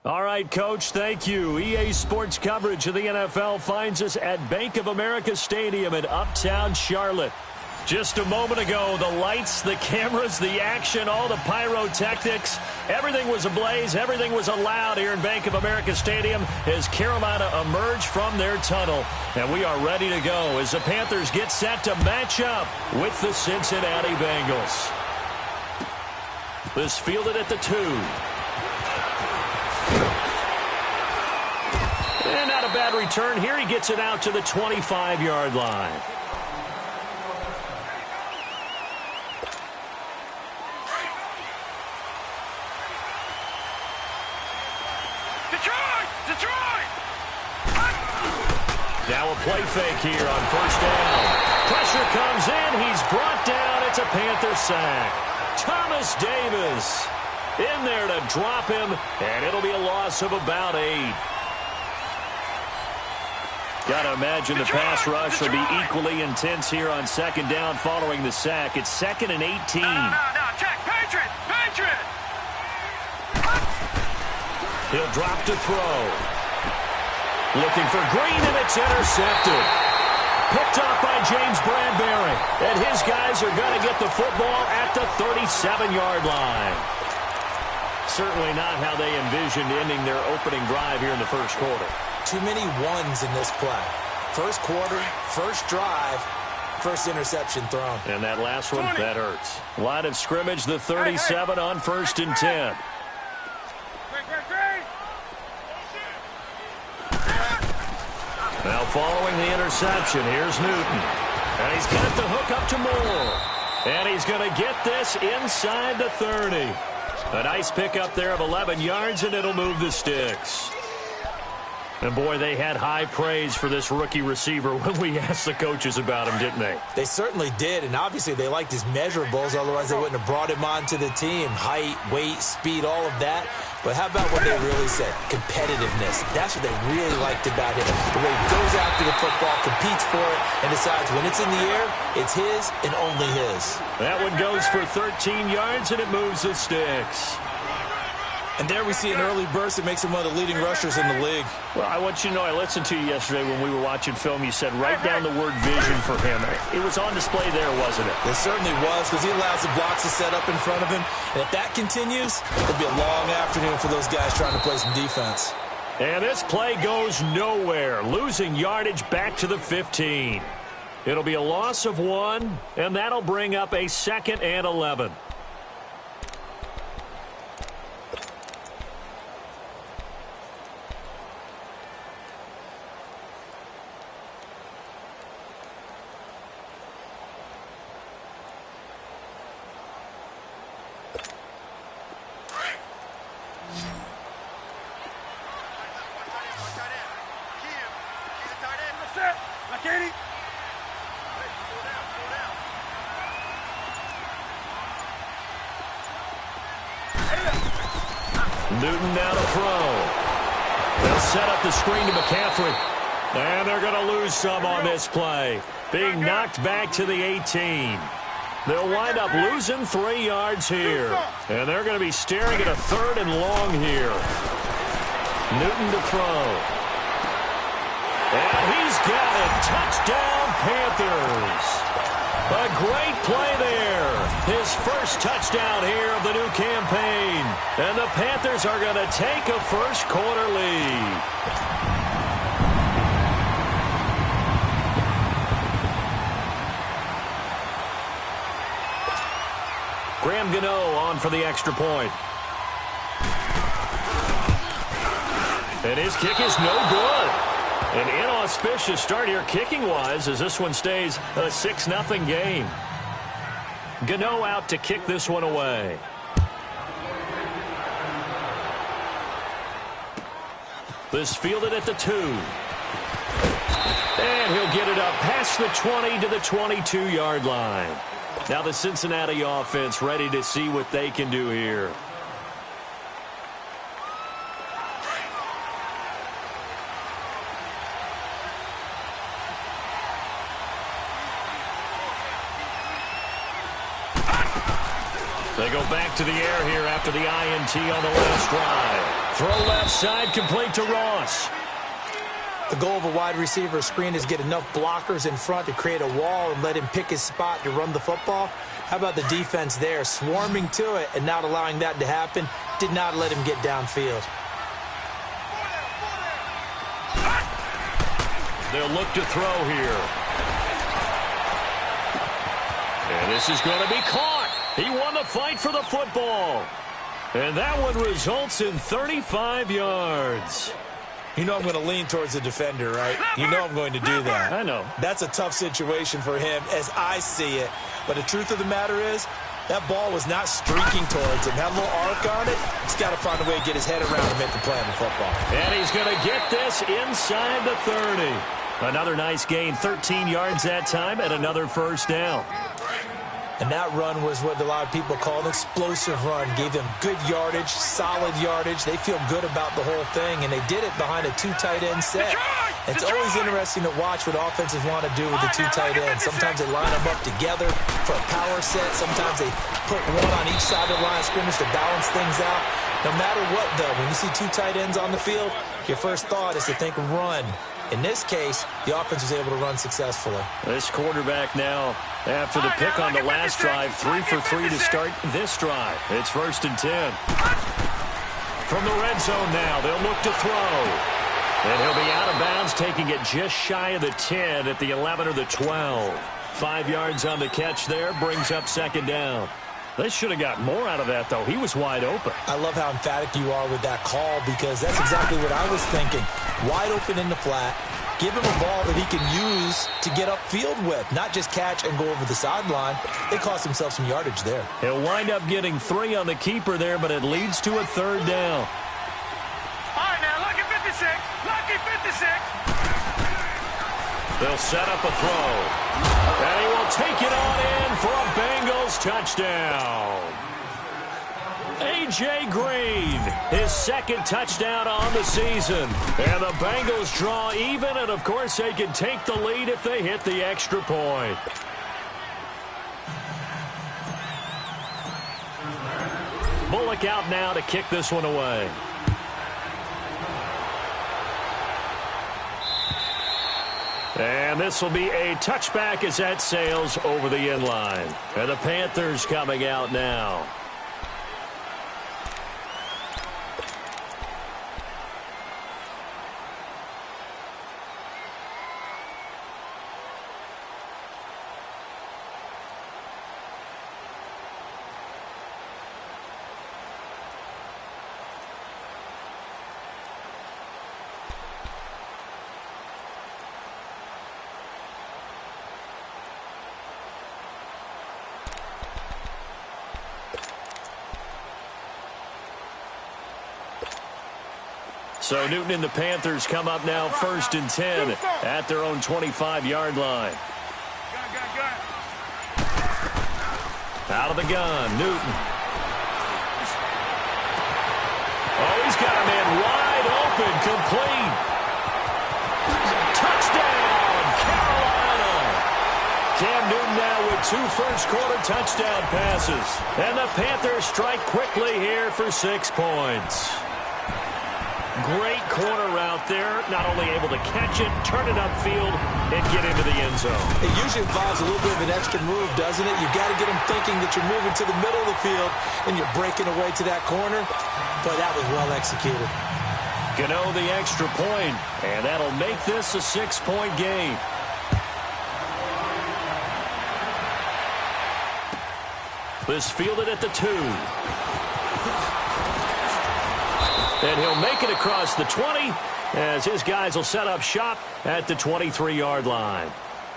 All right, Coach, thank you. EA Sports coverage of the NFL finds us at Bank of America Stadium in Uptown Charlotte. Just a moment ago, the lights, the cameras, the action, all the pyrotechnics, everything was ablaze, everything was allowed here in Bank of America Stadium as Carolina emerged from their tunnel. And we are ready to go as the Panthers get set to match up with the Cincinnati Bengals. This fielded at the 2. And not a bad return here. He gets it out to the 25-yard line. Now a play fake here on first down. Pressure comes in. He's brought down. It's a Panther sack. Thomas Davis in there to drop him, and it'll be a loss of about 8. Got to imagine the pass rush will be equally intense here on second down following the sack. It's 2nd and 18. No, check. Patriot! He'll drop to throw. Looking for Green, and it's intercepted. Picked off by James Bradbury. And his guys are going to get the football at the 37-yard line. Certainly not how they envisioned ending their opening drive here in the first quarter. Too many ones in this play. First quarter, first drive, first interception thrown. And that last one, that hurts. Line of scrimmage, the 37 on 1st and 10. Now following the interception, here's Newton. And he's got the hook up to Moore. And he's going to get this inside the 30. A nice pickup there of 11 yards, and it'll move the sticks. And, boy, they had high praise for this rookie receiver when we asked the coaches about him, didn't they? They certainly did, and obviously they liked his measurables. Otherwise, they wouldn't have brought him onto the team. Height, weight, speed, all of that. But how about what they really said? Competitiveness. That's what they really liked about him. The way he goes after the football, competes for it, and decides when it's in the air, it's his and only his. That one goes for 13 yards, and it moves the sticks. And there we see an early burst that makes him one of the leading rushers in the league. Well, I want you to know, I listened to you yesterday when we were watching film. You said write down the word vision for him. It was on display there, wasn't it? It certainly was, because he allows the blocks to set up in front of him. And if that continues, it'll be a long afternoon for those guys trying to play some defense. And this play goes nowhere, losing yardage back to the 15. It'll be a loss of 1, and that'll bring up a 2nd and 11. Newton now to throw. They'll set up the screen to McCaffrey. And they're going to lose some on this play. Being knocked back to the 18. They'll wind up losing 3 yards here. And they're going to be staring at a 3rd and long here. Newton to throw. And he's got it. Touchdown, Panthers. A great play there. His first touchdown here of the new campaign. And the Panthers are going to take a first quarter lead. Graham Gano on for the extra point. And his kick is no good. An inauspicious start here kicking-wise as this one stays a 6-0 game. Gano out to kick this one away. This fielded at the 2. And he'll get it up past the 20 to the 22-yard line. Now the Cincinnati offense ready to see what they can do here. They go back to the air here after the INT on the last drive. Throw left side, complete to Ross. The goal of a wide receiver screen is get enough blockers in front to create a wall and let him pick his spot to run the football. How about the defense there, swarming to it and not allowing that to happen? Did not let him get downfield. They'll look to throw here. And this is going to be caught. He won the fight for the football. And that one results in 35 yards. You know I'm going to lean towards the defender, right? You know I'm going to do that. I know. That's a tough situation for him as I see it. But the truth of the matter is, that ball was not streaking towards him. Had a little arc on it. He's got to find a way to get his head around and make the play on the football. And he's going to get this inside the 30. Another nice gain, 13 yards that time, and another first down. And that run was what a lot of people call an explosive run. Gave them good yardage, solid yardage. They feel good about the whole thing, and they did it behind a two tight end set. It's always interesting to watch what offenses want to do with the two tight ends. Sometimes they line them up together for a power set. Sometimes they put one on each side of the line of scrimmage to balance things out. No matter what, though, when you see two tight ends on the field, your first thought is to think run. In this case, the offense was able to run successfully. This quarterback now, after the pick on the last drive, 3 for 3 to start this drive. It's 1st and 10. From the red zone now, they'll look to throw. And he'll be out of bounds, taking it just shy of the 10 at the 11 or the 12. 5 yards on the catch there, brings up 2nd down. They should have got more out of that, though. He was wide open. I love how emphatic you are with that call because that's exactly what I was thinking. Wide open in the flat. Give him a ball that he can use to get upfield with, not just catch and go over the sideline. They cost themselves some yardage there. He'll wind up getting 3 on the keeper there, but it leads to a 3rd down. All right, now, lucky 56. Lucky 56. They'll set up a throw. And he will take it on in for a Bengals touchdown. A.J. Green, his 2nd touchdown on the season. And the Bengals draw even, and of course they can take the lead if they hit the extra point. Bullock out now to kick this one away. And this will be a touchback as that sails over the end line. And the Panthers coming out now. So Newton and the Panthers come up now 1st and 10 at their own 25-yard line. Out of the gun, Newton. Oh, he's got a man wide open, complete. Touchdown, Carolina. Cam Newton now with 2 first-quarter touchdown passes. And the Panthers strike quickly here for 6 points. Great corner route there. Not only able to catch it, turn it upfield, and get into the end zone. It usually involves a little bit of an extra move, doesn't it? You've got to get them thinking that you're moving to the middle of the field and you're breaking away to that corner. But that was well executed. Gano the extra point, and that'll make this a 6-point game. This fielded at the 2. And he'll make it across the 20 as his guys will set up shop at the 23-yard line.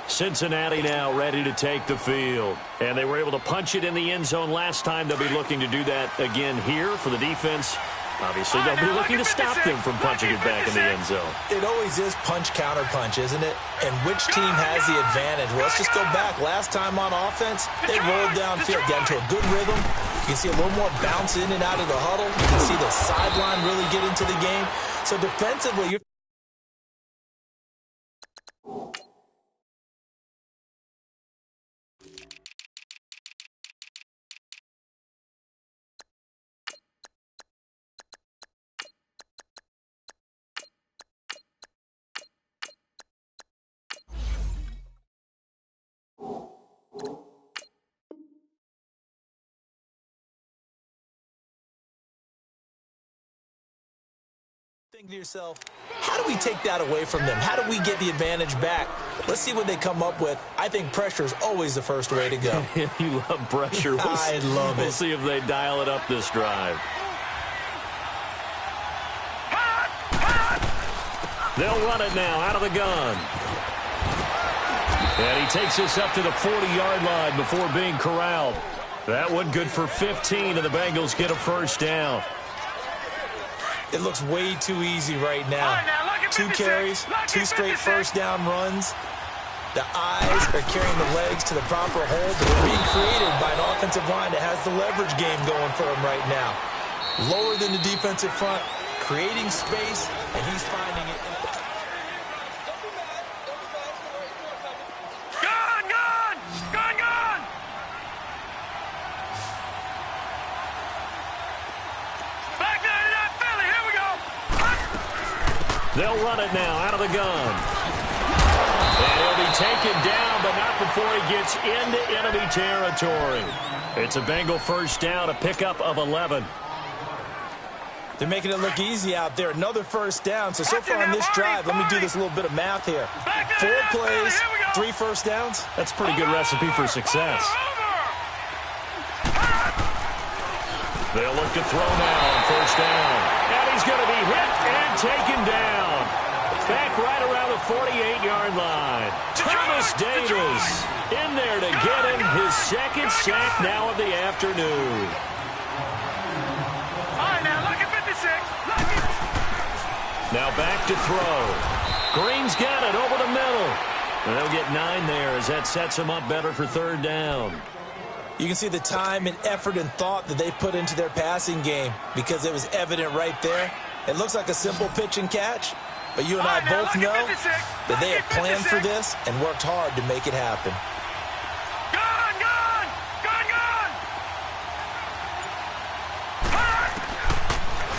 Cincinnati now ready to take the field. And they were able to punch it in the end zone last time. They'll be looking to do that again here for the defense. Obviously, they'll be looking to stop them from punching it back in the end zone. It always is punch-counter-punch, isn't it? And which team has the advantage? Well, let's just go back. Last time on offense, they rolled downfield, got into a good rhythm. You can see a little more bounce in and out of the huddle. You can see the sideline really get into the game. So defensively, you're Think to yourself, how do we take that away from them? How do we get the advantage back? Let's see what they come up with. I think pressure is always the first way to go. You love pressure. I love it. We'll see if they dial it up this drive. They'll run it now out of the gun. And he takes us up to the 40-yard line before being corralled. That one good for 15, and the Bengals get a first down. It looks way too easy right now. 2 carries, 2 straight first down runs. The eyes are carrying the legs to the proper hold, but they're being created by an offensive line that has the leverage game going for him right now. Lower than the defensive front, creating space, and he's finding it. They'll run it now out of the gun. And he'll be taken down, but not before he gets into enemy territory. It's a Bengal first down, a pickup of 11. They're making it look easy out there. Another first down. So far on this drive, let me do this little bit of math here. 4 plays, 3 first downs. That's a pretty good recipe for success. They'll look to throw now on first down. And he's going to be hit and taken down. Back right around the 48-yard line. Thomas Davis in there to get him his second sack now of the afternoon. All right, now, look at 56. Now back to throw. Green's got it over the middle. And they'll get 9 there as that sets him up better for third down. You can see the time and effort and thought that they put into their passing game because it was evident right there. It looks like a simple pitch and catch, but you and I both know that they have planned for this and worked hard to make it happen.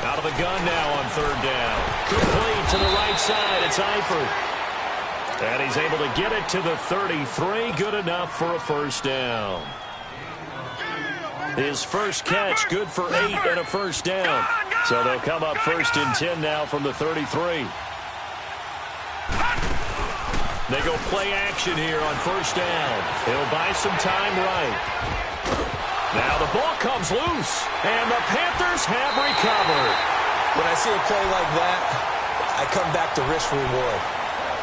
Out of the gun now on third down. Complete to the right side. It's Eifert. And he's able to get it to the 33. Good enough for a first down. His first catch, good for 8 and a first down. So they'll come up first and 10 now from the 33. They go play action here on first down. He'll buy some time right. Now the ball comes loose, and the Panthers have recovered. When I see a play like that, I come back to risk reward.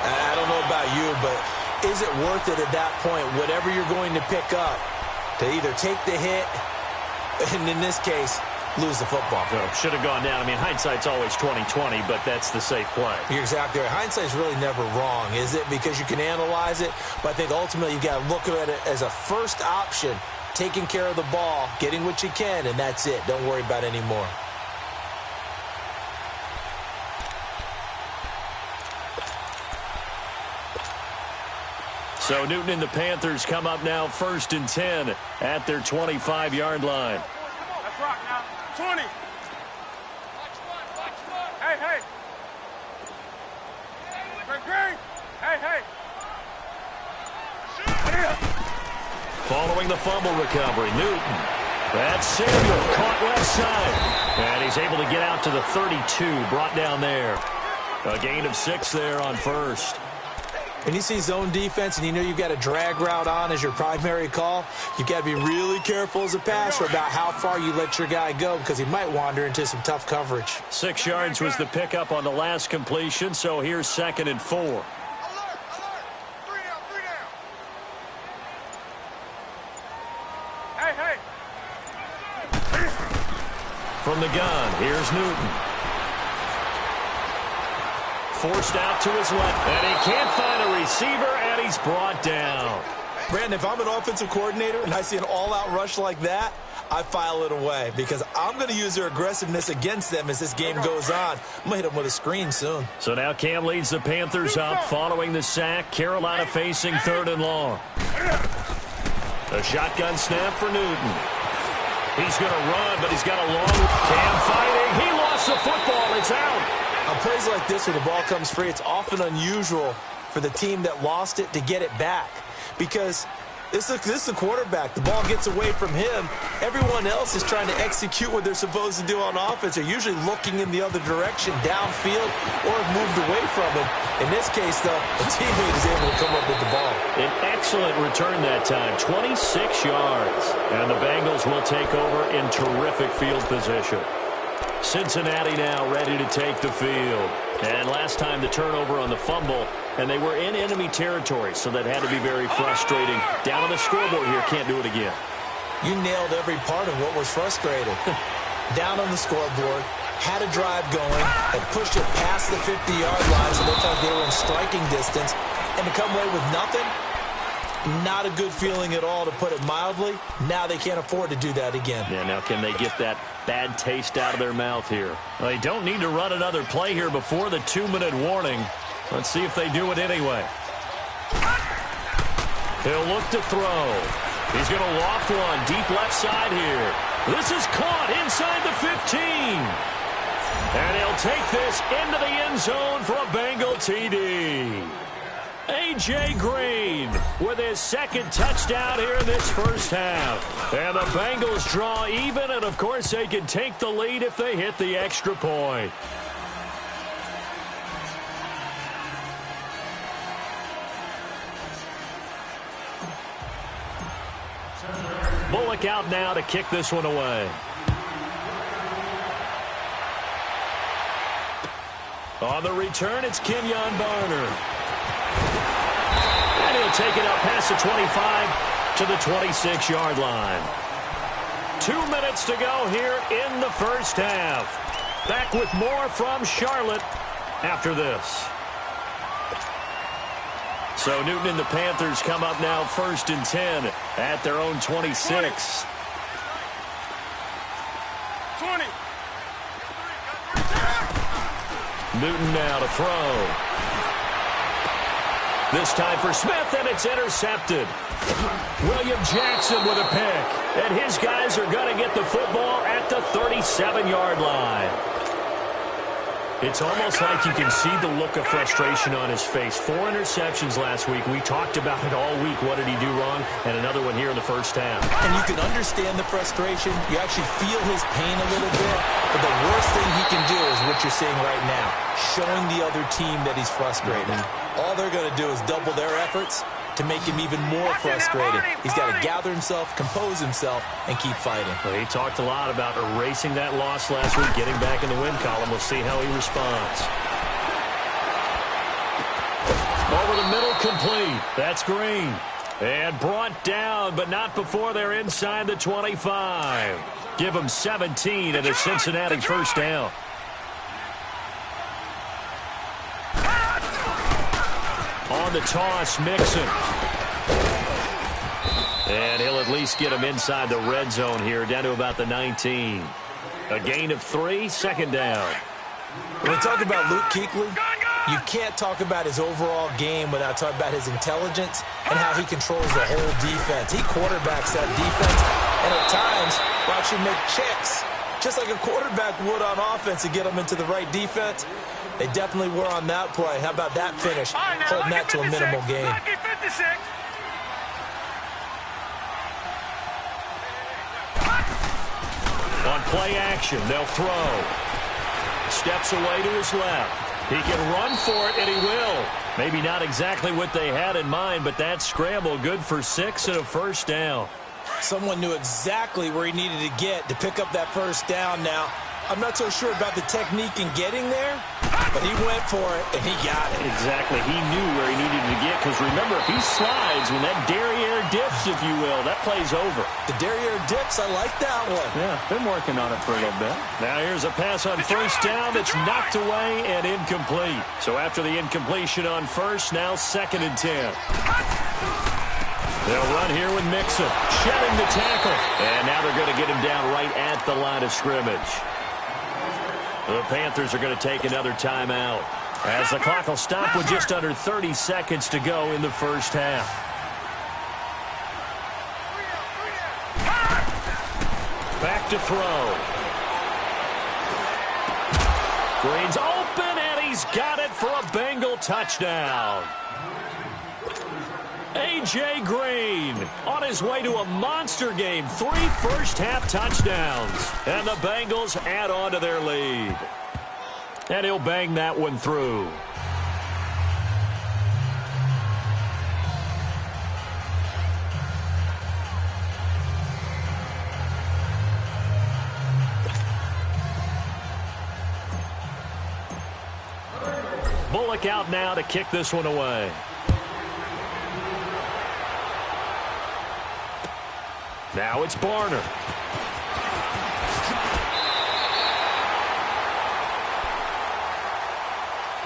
I don't know about you, but is it worth it at that point, whatever you're going to pick up, to either take the hit, and in this case, lose the football? Should have gone down. I mean, hindsight's always 20/20, but that's the safe play. You're exactly right. Hindsight's really never wrong, is it? Because you can analyze it, but I think ultimately you got to look at it as a first option, taking care of the ball, getting what you can, and that's it. Don't worry about any more. So Newton and the Panthers come up now first and 10 at their 25-yard line. Let's rock now. 20. Hey, hey. Green. Hey. Following the fumble recovery, Newton. That's Samuel, caught left side. And he's able to get out to the 32, brought down there. A gain of 6 there on first. When you see zone defense and you know you've got a drag route on as your primary call, you've got to be really careful as a passer about how far you let your guy go because he might wander into some tough coverage. 6 yards was the pickup on the last completion, so here's 2nd and 4. Alert. 3 down. Hey. From the gun, here's Newton. Forced out to his left, and he can't find a receiver, and he's brought down. Brandon, if I'm an offensive coordinator and I see an all-out rush like that, I file it away because I'm going to use their aggressiveness against them as this game goes on. I'm going to hit them with a screen soon. So now Cam leads the Panthers up following the sack. Carolina facing 3rd and long. A shotgun snap for Newton. He's going to run, but he's got a long Cam fighting. He lost the football. It's out. On plays like this where the ball comes free, it's often unusual for the team that lost it to get it back because This is the quarterback. The ball gets away from him. Everyone else is trying to execute what they're supposed to do on offense. They're usually looking in the other direction, downfield, or have moved away from him. In this case, though, the teammate is able to come up with the ball. An excellent return that time, 26 yards. And the Bengals will take over in terrific field position. Cincinnati now ready to take the field. And last time the turnover on the fumble, and they were in enemy territory, so that had to be very frustrating. Down on the scoreboard here, can't do it again. You nailed every part of what was frustrating. Down on the scoreboard, had a drive going, and pushed it past the 50-yard line, so they thought they were in striking distance, and to come away with nothing, not a good feeling at all, to put it mildly. Now they can't afford to do that again. Yeah, now can they get that bad taste out of their mouth here? Well, they don't need to run another play here before the 2-minute warning. Let's see if they do it anyway. He'll look to throw. He's going to loft one deep left side here. This is caught inside the 15. And he'll take this into the end zone for a Bengal TD. A.J. Green with his second touchdown here in this first half. And the Bengals draw even, and of course they can take the lead if they hit the extra point. Bullock out now to kick this one away. On the return, it's Kenyon Barner. And he'll take it up past the 25 to the 26-yard line. 2 minutes to go here in the first half. Back with more from Charlotte after this. So Newton and the Panthers come up now 1st and 10 at their own 26. 20. Newton now to throw. This time for Smith, and it's intercepted. William Jackson with a pick. And his guys are going to get the football at the 37-yard line. It's almost like you can see the look of frustration on his face. 4 interceptions last week. We talked about it all week. What did he do wrong? And another one here in the first half. And you can understand the frustration. You actually feel his pain a little bit. But the worst thing he can do is what you're seeing right now, showing the other team that he's frustrated. All they're going to do is double their efforts to make him even more frustrated. He's got to gather himself, compose himself, and keep fighting. Well, he talked a lot about erasing that loss last week, getting back in the win column. We'll see how he responds. Over the middle, complete. That's Green. And brought down, but not before they're inside the 25. Give them 17 and a Cincinnati first down. On the toss, Mixon. And he'll at least get him inside the red zone here, down to about the 19. A gain of 3, second down. When we talk about Luke Kuechly, you can't talk about his overall game without talking about his intelligence and how he controls the whole defense. He quarterbacks that defense, and at times will actually make checks, just like a quarterback would on offense to get them into the right defense. They definitely were on that play. How about that finish? Holding that to a minimal gain. On play action, they'll throw. Steps away to his left. He can run for it, and he will. Maybe not exactly what they had in mind, but that scramble good for 6 and a first down. Someone knew exactly where he needed to get to pick up that first down now. I'm not so sure about the technique in getting there, but he went for it, and he got it. Exactly. He knew where he needed to get, because remember, if he slides, when that derriere dips, if you will, that play's over. The derriere dips, I like that one. Yeah, been working on it for a little bit. Now here's a pass on first down that's knocked away and incomplete. So after the incompletion on first, now 2nd and 10. They'll run here with Mixon, shedding the tackle. And now they're going to get him down right at the line of scrimmage. The Panthers are going to take another timeout, as the clock will stop with just under 30 seconds to go in the first half. Back to throw. Green's open, and he's got it for a Bengal touchdown. A.J. Green on his way to a monster game. 3 first-half touchdowns. And the Bengals add on to their lead. And he'll bang that one through. Bullock out now to kick this one away. Now it's Barner.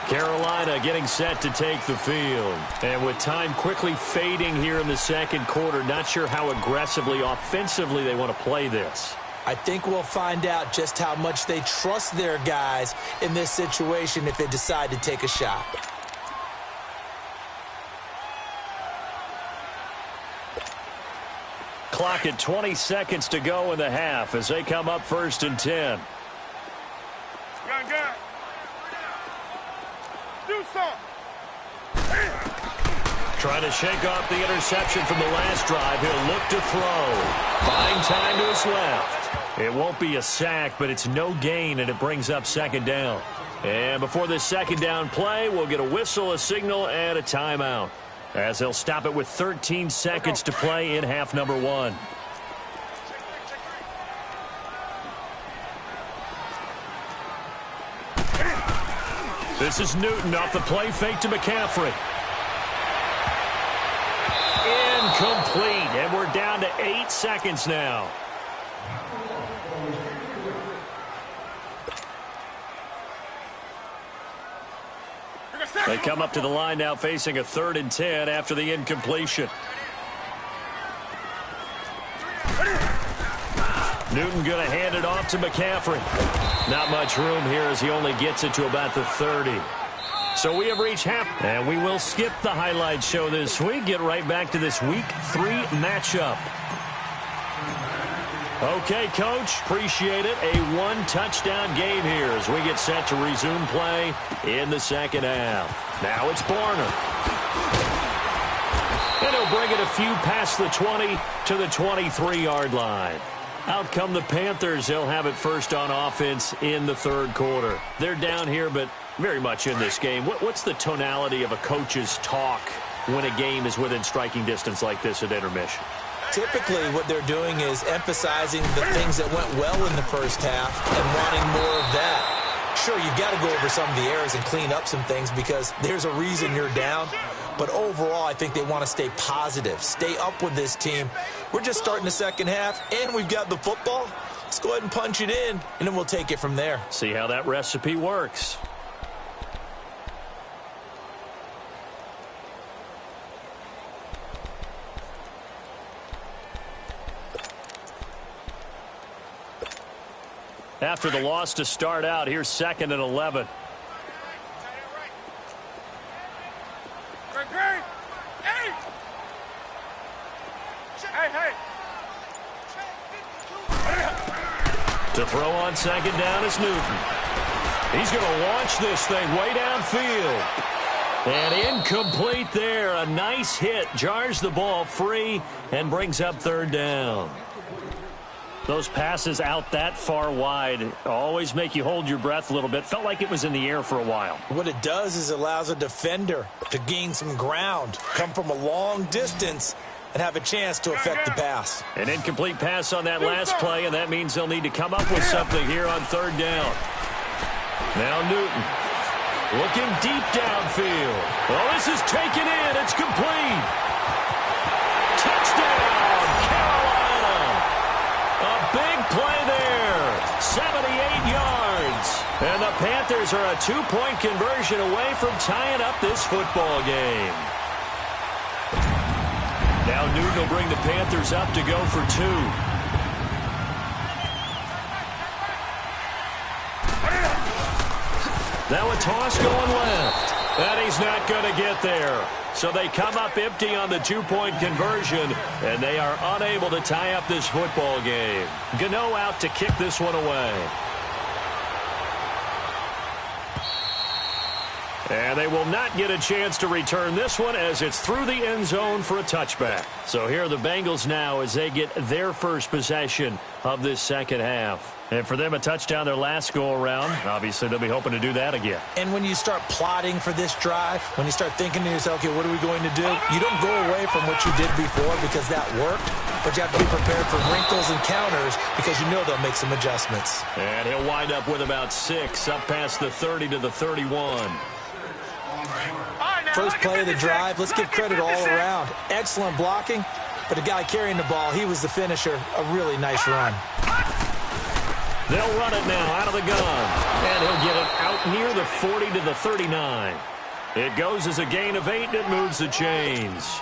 Carolina getting set to take the field. And with time quickly fading here in the second quarter, not sure how aggressively, offensively they want to play this. I think we'll find out just how much they trust their guys in this situation if they decide to take a shot. Clock at 20 seconds to go in the half as they come up 1st and 10. Young guy. Do something. Trying to shake off the interception from the last drive. He'll look to throw. Buying time to his left. It won't be a sack, but it's no gain, and it brings up 2nd down. And before this 2nd down play, we'll get a whistle, a signal, and a timeout, as they'll stop it with 13 seconds to play in half number 1. This is Newton off the play fake to McCaffrey. Incomplete, and we're down to 8 seconds now. They come up to the line now facing a 3rd and 10 after the incompletion. Newton going to hand it off to McCaffrey. Not much room here as he only gets it to about the 30. So we have reached half, and we will skip the highlight show this week. Get right back to this Week 3 matchup. Okay, Coach, appreciate it. A 1-touchdown game here as we get set to resume play in the second half. Now it's Barner. And he'll bring it a few past the 20 to the 23-yard line. Out come the Panthers. They'll have it first on offense in the 3rd quarter. They're down here, but very much in this game. What's the tonality of a coach's talk when a game is within striking distance like this at intermission? Typically, what they're doing is emphasizing the things that went well in the first half and wanting more of that. Sure, you've got to go over some of the errors and clean up some things because there's a reason you're down. But overall, I think they want to stay positive, stay up with this team. We're just starting the second half, and we've got the football. Let's go ahead and punch it in, and then we'll take it from there. See how that recipe works. After the loss to start out, here's 2nd and 11. To throw on 2nd down is Newton. He's going to launch this thing way downfield. And incomplete there. A nice hit. Jars the ball free and brings up 3rd down. Those passes out that far wide always make you hold your breath a little bit. Felt like it was in the air for a while. What it does is it allows a defender to gain some ground, come from a long distance, and have a chance to affect the pass. An incomplete pass on that last play, and that means they'll need to come up with something here on 3rd down. Now Newton looking deep downfield. Well, this is taken in. It's complete. Touchdown, Carolina. A big play there. 78 yards. And the Panthers are a 2-point conversion away from tying up this football game. Now Newton will bring the Panthers up to go for 2. Now a toss going left. And he's not going to get there. So they come up empty on the 2-point conversion, and they are unable to tie up this football game. Gano out to kick this one away. And they will not get a chance to return this one as it's through the end zone for a touchback. So here are the Bengals now as they get their first possession of this second half. And for them, a touchdown their last go-around. Obviously, they'll be hoping to do that again. And when you start plotting for this drive, when you start thinking to yourself, okay, what are we going to do? You don't go away from what you did before because that worked, but you have to be prepared for wrinkles and counters because you know they'll make some adjustments. And he'll wind up with about 6 up past the 30 to the 31. First play of the drive, let's give credit all around. Excellent blocking, but the guy carrying the ball, he was the finisher. A really nice run. They'll run it now out of the gun. And he'll get it out near the 40 to the 39. It goes as a gain of 8, and it moves the chains.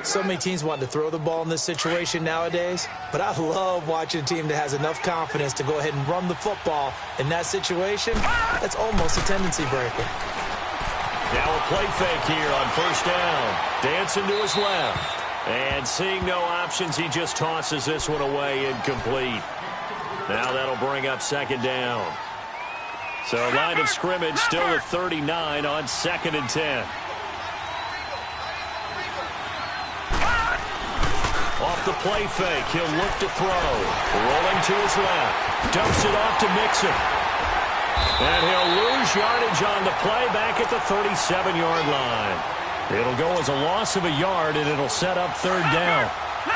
So many teams want to throw the ball in this situation nowadays, but I love watching a team that has enough confidence to go ahead and run the football in that situation. That's almost a tendency breaker. Now a play fake here on first down. Dancing to his left. And seeing no options, he just tosses this one away, incomplete. Now that'll bring up second down. So line of scrimmage still at 39 on 2nd and 10. Off the play fake, he'll look to throw. Rolling to his left. Dumps it off to Mixon. And he'll lose yardage on the play back at the 37-yard line. It'll go as a loss of a yard, and it'll set up third down.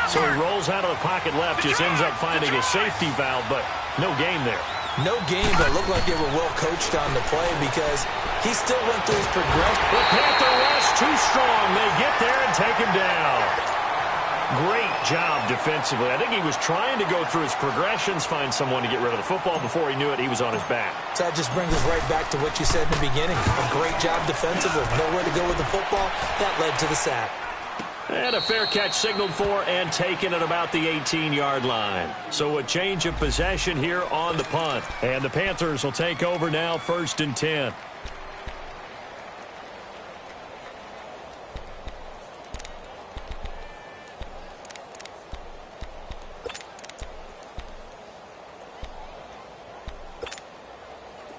So he rolls out of the pocket left, just ends up finding a safety valve, but no gain there. No gain, but looked like they were well coached on the play because he still went through his progression. The Panther rush too strong. They get there and take him down. Great job defensively. I think he was trying to go through his progressions, find someone to get rid of the football. Before he knew it, he was on his back. So that just brings us right back to what you said in the beginning. A great job defensively. Nowhere to go with the football. That led to the sack. And a fair catch signaled for and taken at about the 18-yard line. So a change of possession here on the punt. And the Panthers will take over now, 1st and 10.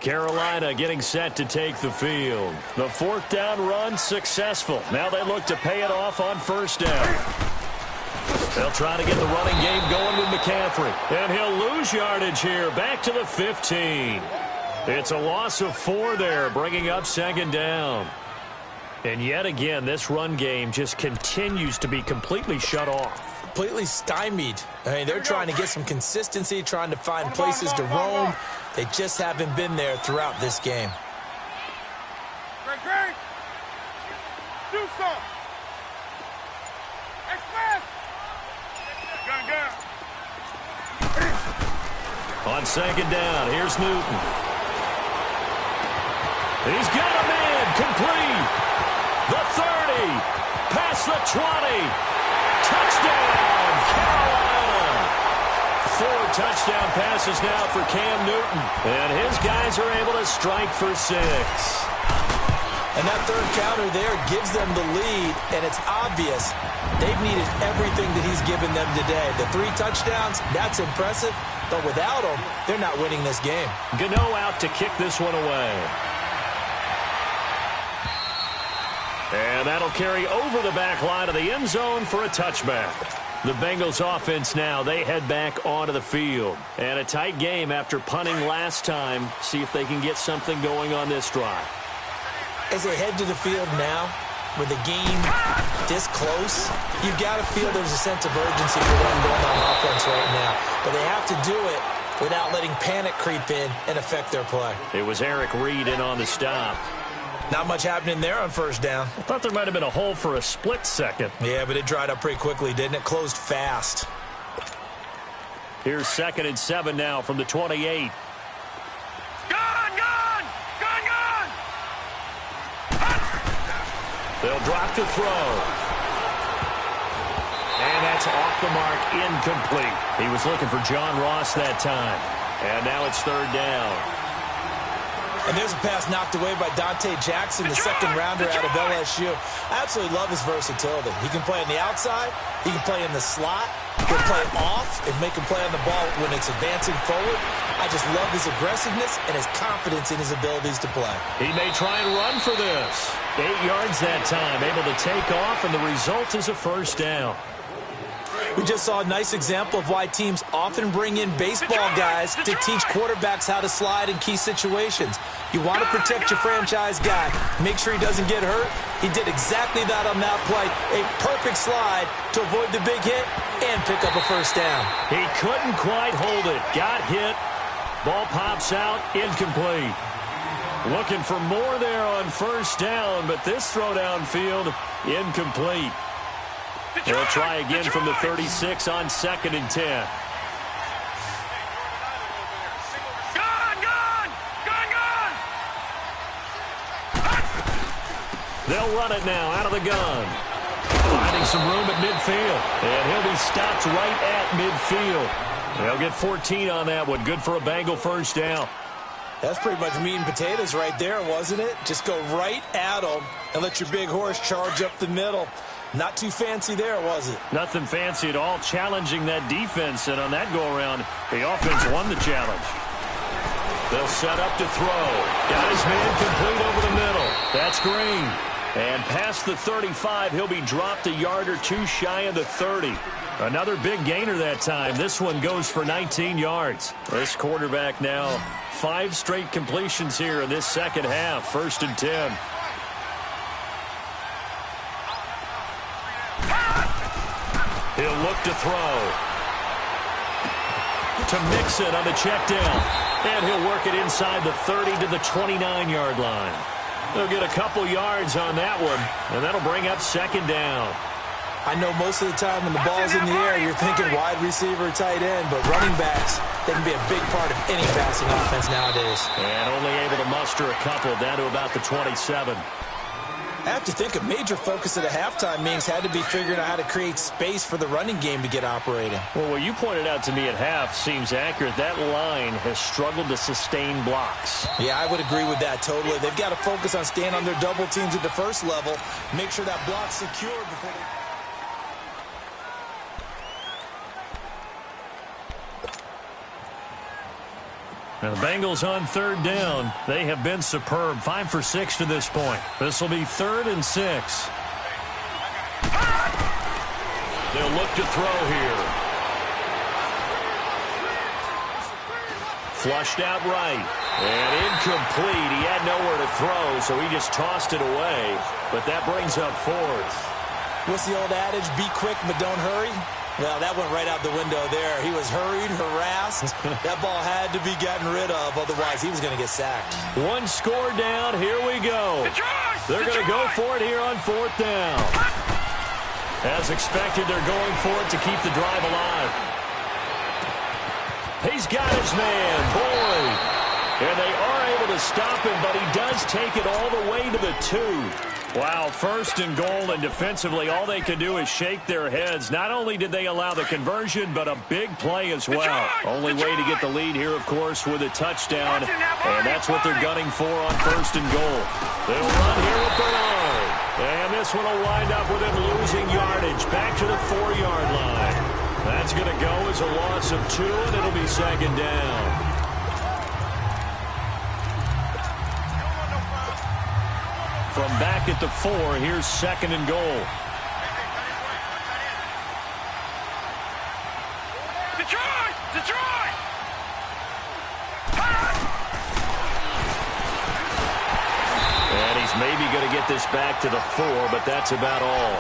Carolina getting set to take the field. The 4th down run successful. Now they look to pay it off on first down. They'll try to get the running game going with McCaffrey. And he'll lose yardage here, back to the 15. It's a loss of 4 there, bringing up 2nd down. And yet again, this run game just continues to be completely shut off. Completely stymied. I mean, they're trying to get some consistency, trying to find places to roam. They just haven't been there throughout this game. Great. Do something. Express. Gun. On 2nd down, here's Newton. He's got a man, complete. The 30, past the 20. Touchdown, Carolina. 4 touchdown passes now for Cam Newton. And his guys are able to strike for 6. And that third counter there gives them the lead, and it's obvious they've needed everything that he's given them today. The 3 touchdowns, that's impressive, but without him, they're not winning this game. Gano out to kick this one away. And that'll carry over the back line of the end zone for a touchback. The Bengals offense now, they head back onto the field. And a tight game after punting last time. See if they can get something going on this drive. As they head to the field now, with the game this close, you've got to feel there's a sense of urgency for them going on offense right now. But they have to do it without letting panic creep in and affect their play. It was Eric Reed in on the stop. Not much happening there on first down. I thought there might have been a hole for a split second. Yeah, but it dried up pretty quickly, didn't it? Closed fast. Here's 2nd and 7 now from the 28. Gun. They'll drop to throw. And that's off the mark, incomplete. He was looking for John Ross that time. And now it's 3rd down. And there's a pass knocked away by Dante Jackson, the second rounder out of LSU. I absolutely love his versatility. He can play on the outside. He can play in the slot. He can play off and make him play on the ball when it's advancing forward. I I just love his aggressiveness and his confidence in his abilities to play. He may try and run for this. 8 yards that time, able to take off, and the result is a first down. We just saw a nice example of why teams often bring in baseball guys to teach quarterbacks how to slide in key situations. You want to protect your franchise guy. Make sure he doesn't get hurt. He did exactly that on that play. A perfect slide to avoid the big hit and pick up a first down. He couldn't quite hold it. Got hit. Ball pops out. Incomplete. Looking for more there on first down, but this throw downfield, incomplete. They'll try again from the 36 on 2nd and 10. They'll run it now out of the gun. Finding some room at midfield. And he'll be stopped right at midfield. They'll get 14 on that one. Good for a Bengal first down. That's pretty much meat and potatoes right there, wasn't it? Just go right at them and let your big horse charge up the middle. Not too fancy there, was it? Nothing fancy at all, challenging that defense, and on that go-around, the offense won the challenge. They'll set up to throw. Got his man complete over the middle. That's Green. And past the 35, he'll be dropped a yard or two shy of the 30. Another big gainer that time. This one goes for 19 yards. This quarterback now 5 straight completions here in this second half. 1st and 10. He'll look to throw. To Mixon on the check down. And he'll work it inside the 30 to the 29-yard line. They'll get a couple yards on that one, and that'll bring up 2nd down. I know most of the time when the ball's in the air, you're thinking wide receiver, tight end, but running backs, they can be a big part of any passing offense nowadays. And only able to muster a couple down to about the 27. I have to think a major focus of the halftime meetings had to be figuring out how to create space for the running game to get operating. Well, what you pointed out to me at half seems accurate. That line has struggled to sustain blocks. Yeah, I would agree with that totally. They've got to focus on staying on their double teams at the first level, make sure that block's secure before they... Now the Bengals on 3rd down. They have been superb. 5 for 6 to this point. This will be 3rd and 6. They'll look to throw here. Flushed out right. And incomplete. He had nowhere to throw, so he just tossed it away. But that brings up 4th. What's the old adage? Be quick, but don't hurry. Well, that went right out the window there. He was hurried, harassed. That ball had to be gotten rid of, otherwise he was going to get sacked. 1 score down. Here we go. They're going to go for it here on 4th down. As expected, they're going for it to keep the drive alive. He's got his man, Boyd. And they are able to stop him, but he does take it all the way to the 2. Wow, 1st and goal, and defensively all they can do is shake their heads. Not only did they allow the conversion, but a big play as well. Only way to get the lead here, of course, with a touchdown, and that's what they're gunning for on 1st and goal. They'll run here with Bernard, and this one will wind up with him losing yardage back to the 4-yard line. That's going to go as a loss of 2, and it'll be 2nd down. From back at the 4, here's 2nd and goal. Detroit! Detroit! And he's maybe going to get this back to the 4, but that's about all.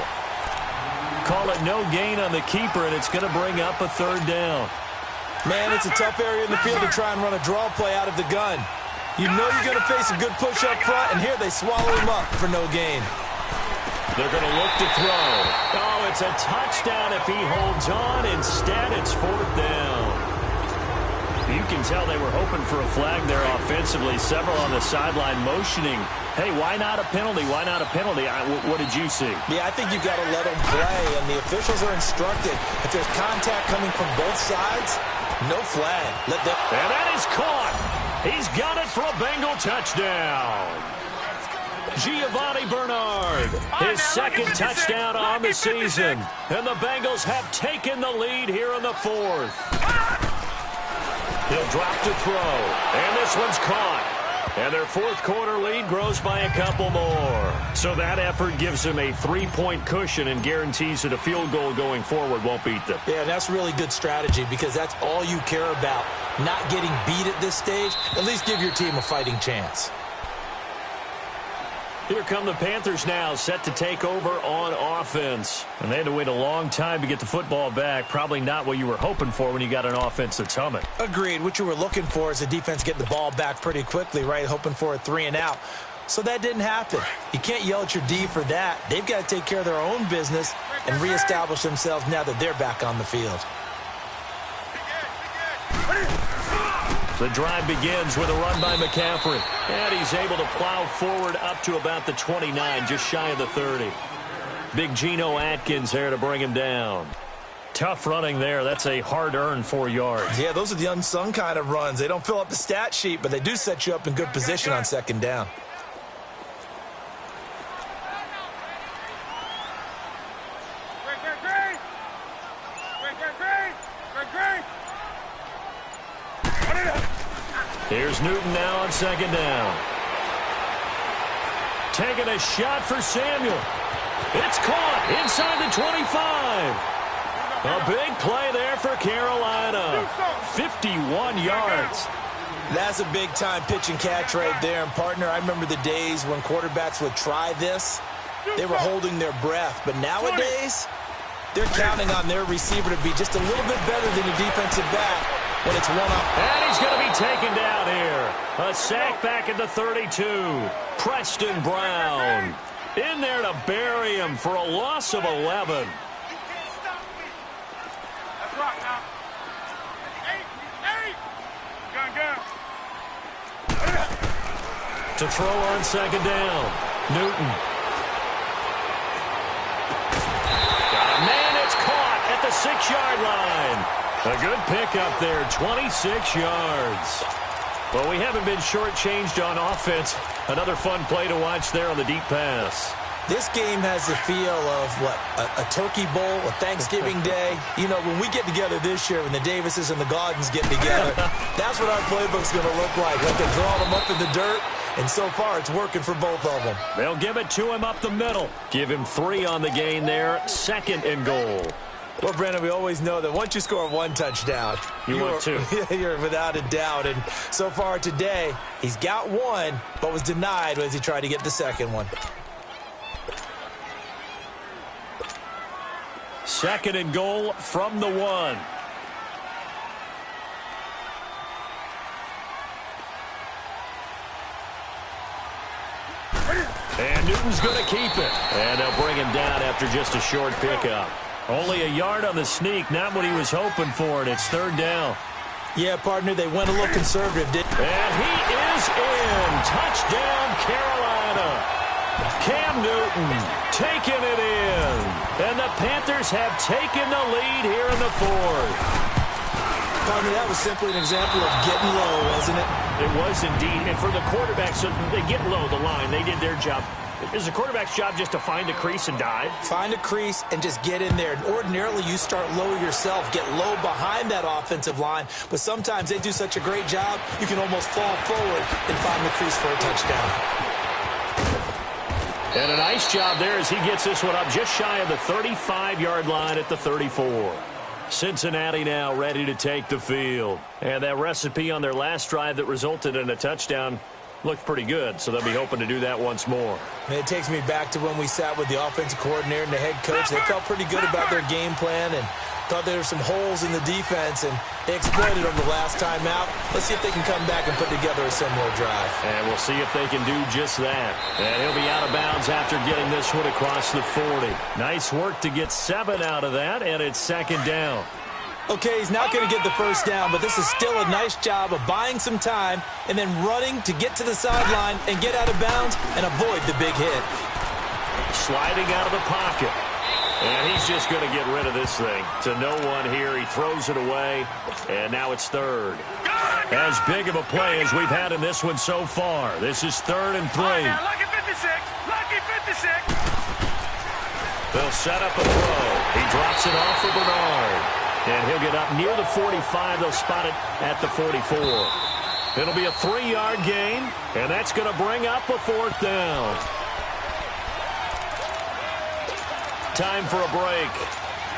Call it no gain on the keeper, and it's going to bring up a 3rd down. Man, it's a tough area in the field to try and run a draw play out of the gun. You know you're going to face a good push up front, and here they swallow him up for no gain. They're going to look to throw. Oh, it's a touchdown if he holds on. Instead, it's 4th down. You can tell they were hoping for a flag there offensively. Several on the sideline motioning. Hey, why not a penalty? Why not a penalty? What did you see? Yeah, I think you've got to let them play, and the officials are instructed. If there's contact coming from both sides, no flag. Let them... And that is caught. He's got it for a Bengal touchdown. Giovanni Bernard, his 2nd touchdown on the season. And the Bengals have taken the lead here in the 4th. He'll drop to throw. And this one's caught. And their fourth quarter lead grows by a couple more. So that effort gives them a 3-point cushion and guarantees that a field goal going forward won't beat them. Yeah, that's really good strategy because that's all you care about. Not getting beat at this stage. At least give your team a fighting chance. Here come the Panthers now, set to take over on offense. And they had to wait a long time to get the football back. Probably not what you were hoping for when you got an offense that's humming. Agreed. What you were looking for is the defense getting the ball back pretty quickly, right? Hoping for a 3-and-out. So that didn't happen. You can't yell at your D for that. They've got to take care of their own business and reestablish themselves now that they're back on the field. The drive begins with a run by McCaffrey. And he's able to plow forward up to about the 29, just shy of the 30. Big Geno Atkins there to bring him down. Tough running there. That's a hard-earned 4 yards. Yeah, those are the unsung kind of runs. They don't fill up the stat sheet, but they do set you up in good position on second down. Here's Newton now on second down. Taking a shot for Samuel. It's caught inside the 25. A big play there for Carolina. 51 yards. That's a big-time pitch and catch right there. And, partner, I remember the days when quarterbacks would try this. They were holding their breath. But nowadays, they're counting on their receiver to be just a little bit better than the defensive back when it's one-up. And he's going to be taken down here. A sack back at the 32. Preston Brown in there to bury him for a loss of 11. To throw on second down. Newton. Got a man, it's caught at the 6-yard line. A good pickup there, 26 yards. Well, we haven't been shortchanged on offense. Another fun play to watch there on the deep pass. This game has the feel of, what, a turkey bowl, a Thanksgiving day. You know, when we get together this year, when the Davises and the Gaudens get together, that's what our playbook's going to look like. Like they're drawing them up in the dirt, and so far it's working for both of them. They'll give it to him up the middle. Give him 3 on the gain there, 2nd and goal. Well, Brandon, we always know that once you score 1 touchdown, you're 2. You're without a doubt. And so far today, he's got 1, but was denied as he tried to get the 2nd one. 2nd and goal from the 1. And Newton's going to keep it. And they'll bring him down after just a short pickup. Only a yard on the sneak, not what he was hoping for, and it's 3rd down. Yeah, partner, they went a little conservative, didn't they? And he is in. Touchdown, Carolina. Cam Newton taking it in. And the Panthers have taken the lead here in the 4th. Partner, that was simply an example of getting low, wasn't it? It was indeed. And for the quarterbacks, so they get low the line. They did their job. Is the quarterback's job just to find a crease and dive? Find a crease and just get in there. And ordinarily, you start low yourself, get low behind that offensive line. But sometimes they do such a great job, you can almost fall forward and find the crease for a touchdown. And a nice job there as he gets this one up just shy of the 35-yard line at the 34. Cincinnati now ready to take the field. And that recipe on their last drive that resulted in a touchdown looked pretty good, so they'll be hoping to do that once more. And it takes me back to when we sat with the offensive coordinator and the head coach. They felt pretty good about their game plan and thought there were some holes in the defense, and they exploited them the last time out. Let's see if they can come back and put together a similar drive. And we'll see if they can do just that. And he'll be out of bounds after getting this one across the 40. Nice work to get 7 out of that, and it's 2nd down. Okay, he's not going to get the first down, but this is still a nice job of buying some time and then running to get to the sideline and get out of bounds and avoid the big hit. Sliding out of the pocket. And he's just going to get rid of this thing. To no one here. He throws it away, and now it's 3rd. As big of a play as we've had in this one so far. This is 3rd and 3. Now, lucky 56. Lucky 56. They'll set up a throw. He drops it off for Bernard. And he'll get up near the 45. They'll spot it at the 44. It'll be a 3-yard gain, and that's going to bring up a 4th down. Time for a break.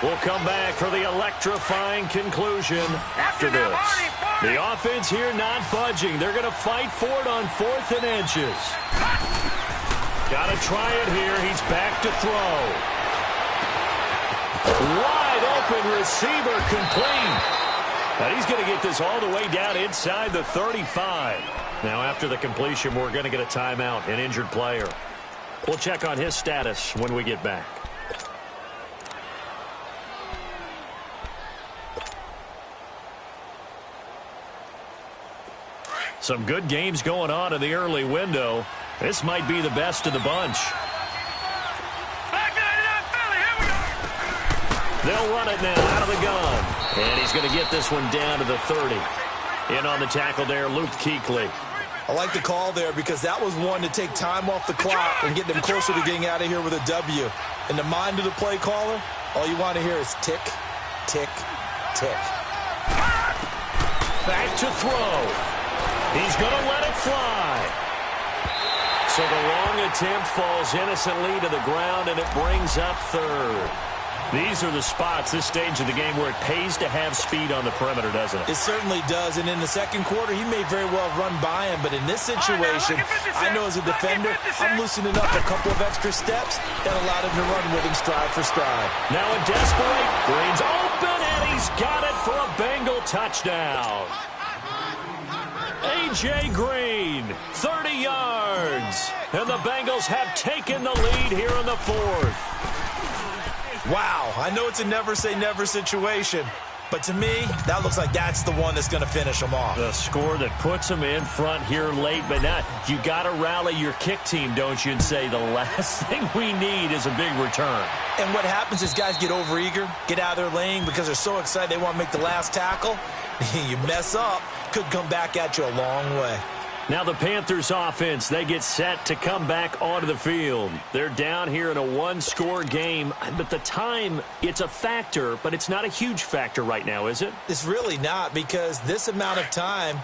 We'll come back for the electrifying conclusion after this. The offense here not budging. They're going to fight for it on 4th and inches. Got to try it here. He's back to throw. Wide open receiver complete. And he's going to get this all the way down inside the 35. Now after the completion, we're going to get a timeout, an injured player. We'll check on his status when we get back. Some good games going on in the early window. This might be the best of the bunch. They'll run it now out of the gun. And he's going to get this one down to the 30. In on the tackle there, Luke Kuechly. I like the call there because that was one to take time off the clock and get them closer to getting out of here with a W. In the mind of the play caller, all you want to hear is tick, tick, tick. Back to throw. He's going to let it fly. So the long attempt falls innocently to the ground, and it brings up 3rd. These are the spots, this stage of the game, where it pays to have speed on the perimeter, doesn't it? It certainly does, and in the second quarter, he may very well run by him, but in this situation, I know as a defender, I'm loosening up a couple of extra steps that allowed him to run with him stride for stride. Now a desperate, Green's open, and he's got it for a Bengal touchdown. A.J. Green, 30 yards, and the Bengals have taken the lead here in the 4th. Wow, I know it's a never-say-never situation, but to me, that looks like that's the one that's going to finish them off. The score that puts them in front here late, but now you got to rally your kick team, don't you, and say the last thing we need is a big return. And what happens is guys get overeager, get out of their lane because they're so excited they want to make the last tackle. You mess up, could come back at you a long way. Now the Panthers offense, they get set to come back onto the field. They're down here in a 1-score game, but the time, it's a factor, but it's not a huge factor right now, is it? It's really not, because this amount of time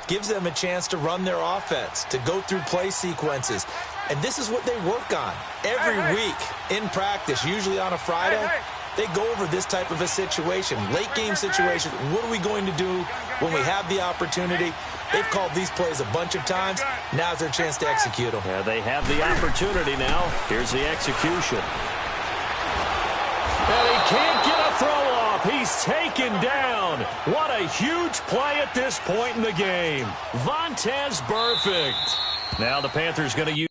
gives them a chance to run their offense, to go through play sequences. And this is what they work on every week in practice, usually on a Friday. They go over this type of a situation, late-game situation. What are we going to do when we have the opportunity? They've called these plays a bunch of times. Now's their chance to execute them. Yeah, they have the opportunity now. Here's the execution. And he can't get a throw off. He's taken down. What a huge play at this point in the game. Vontaze Burfict. Now the Panthers going to use.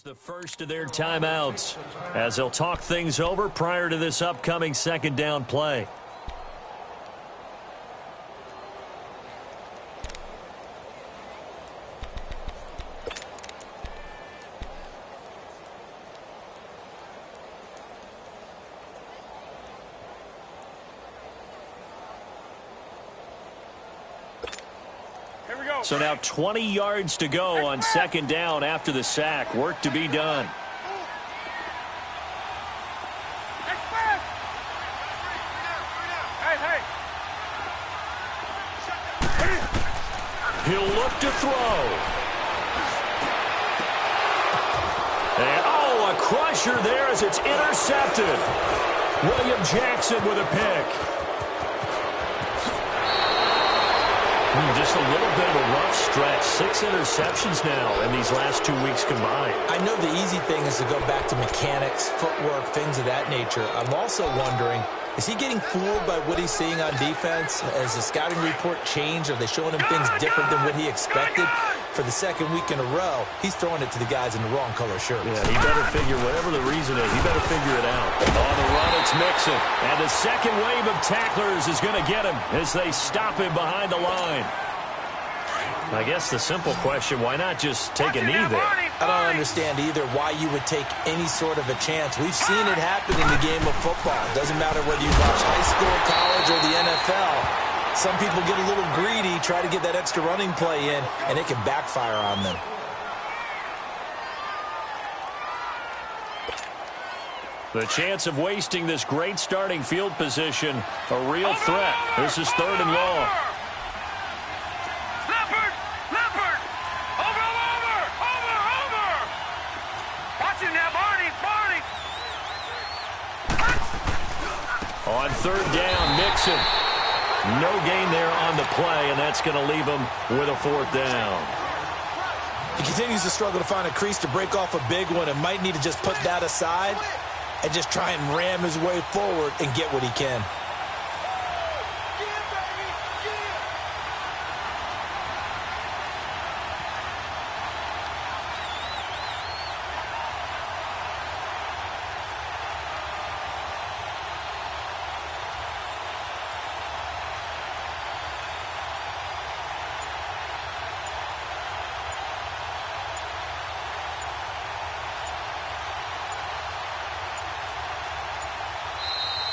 The first of their timeouts as they'll talk things over prior to this upcoming second down play. So now 20 yards to go on second down after the sack. Work to be done. He'll look to throw. And, a crusher there as it's intercepted. William Jackson with a pick. Just a little bit of a rough stretch. 6 interceptions now in these last 2 weeks combined. I know the easy thing is to go back to mechanics, footwork, things of that nature. I'm also wondering, is he getting fooled by what he's seeing on defense? Has the scouting report changed? Are they showing him things different than what he expected? for the second week in a row, he's throwing it to the guys in the wrong color shirts. Yeah, he better figure, whatever the reason is, he better figure it out. On the run, it's Mixon. And the second wave of tacklers is going to get him as they stop him behind the line. I guess the simple question, why not just take a knee there? I don't understand either why you would take any sort of a chance. We've seen it happen in the game of football. It doesn't matter whether you watch high school, college, or the NFL. Some people get a little greedy, try to get that extra running play in, and it can backfire on them. The chance of wasting this great starting field position, a real threat. This is 3rd and long. On 3rd down, Mixon. No gain there on the play, and that's going to leave him with a 4th down. He continues to struggle to find a crease to break off a big one and might need to just put that aside and just try and ram his way forward and get what he can.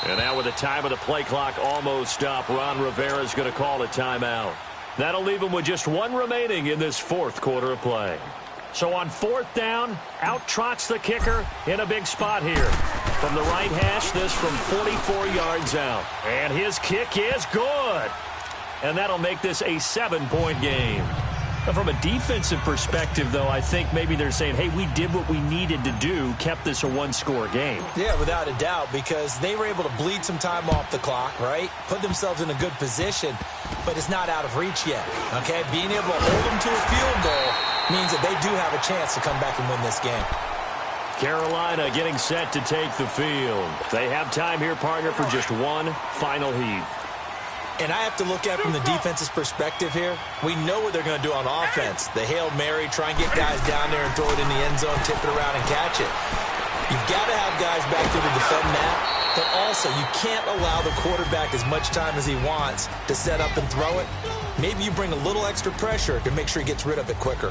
And now with the time of the play clock almost up, Ron Rivera is going to call a timeout. That'll leave him with just 1 remaining in this 4th quarter of play. So on 4th down, out trots the kicker in a big spot here. From the right hash, this from 44 yards out. And his kick is good. And that'll make this a 7-point game. Now, from a defensive perspective, though, I think maybe they're saying, hey, we did what we needed to do, kept this a 1-score game. Yeah, without a doubt, because they were able to bleed some time off the clock, right? Put themselves in a good position, but it's not out of reach yet, okay? Being able to hold them to a field goal means that they do have a chance to come back and win this game. Carolina getting set to take the field. They have time here, partner, for just one final heave. And I have to look at it from the defense's perspective here. We know what they're going to do on offense. The Hail Mary, try and get guys down there and throw it in the end zone, tip it around and catch it. You've got to have guys back there to defend that. But also, you can't allow the quarterback as much time as he wants to set up and throw it. Maybe you bring a little extra pressure to make sure he gets rid of it quicker.